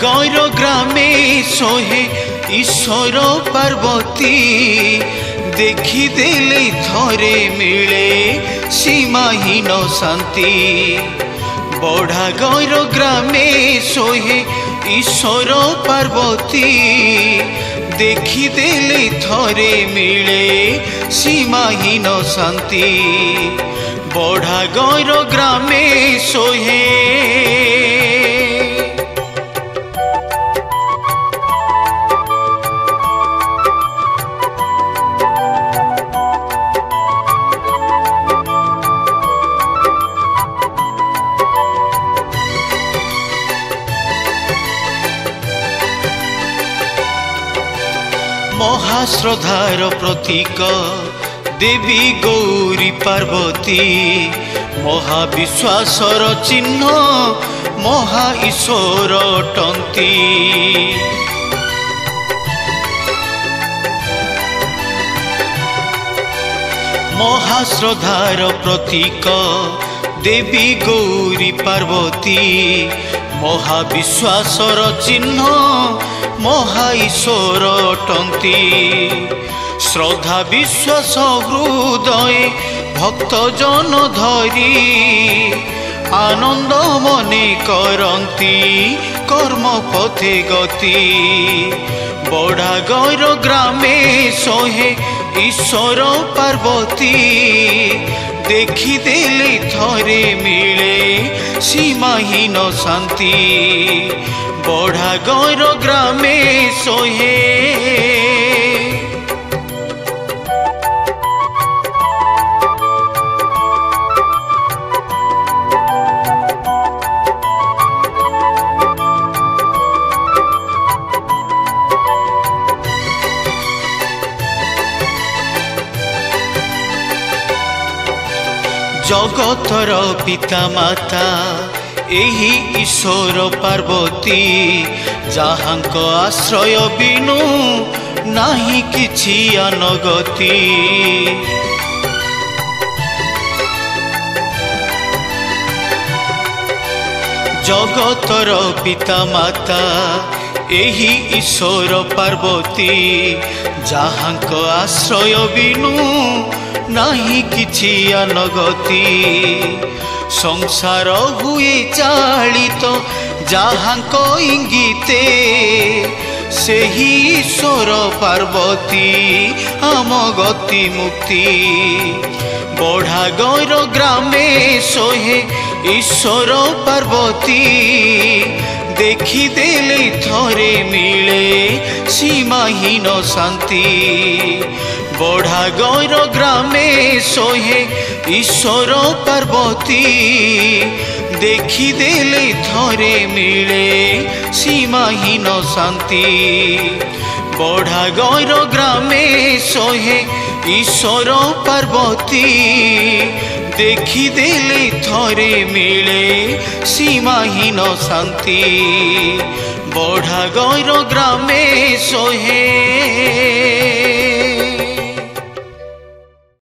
गौर ग्रामे सोहे ईश्वर पार्वती देखिदेले थरे मिले सीमाहीन शांति। बढ़ा गौर ग्रामे सोहे ईश्वर पार्वती देखिदेले थरे मिले सीमाहीन शांति। बढ़ा गौर ग्रामे सोहे महाश्रद्धार प्रतीक देवी गौरी पार्वती महाविश्वासर चिन्ह महा ईश्वर अटंती। महाश्रद्धार प्रतीक देवी गौरी पार्वती महाविश्वासर चिन्ह महा ईश्वर अटंती। श्रद्धा विश्वास हृदय भक्त जन धरी आनंद मने करंती कर्म पथे गति। बढ़ा गौर ग्रामे सोहे ईश्वर पार्वती देखिदेले थरे मिले सीमाहीन शांति। बढ़ा गौर ग्रामे सोहे जगतर पिता माता एही ईश्वर पार्वती जहाँक आश्रय बिनु नाही किछि अनगति। जगतर पिता माता एही ईश्वर पार्वती जहाँक आश्रय बिनु नाही किछि अनगति। संसार हुए चालित जहाँक इंगिते सेही ईश्वर पार्वती आम गति मुक्ति। बढ़ा गौर ग्रामे सोहे ईश्वर पार्वती देखिदेले थरे मिले सीमाहीन शांति। बढ़ा गौर ग्रामे सोहे ईश्वर पार्वती देखिदेले थरे मिले सीमाहीन शांति। बढ़ा गौर ग्रामे सोहे ईश्वर पार्वती देखिदेले थरे मिले सीमाहीन शांति। बढ़ा गौर ग्रामे सोहे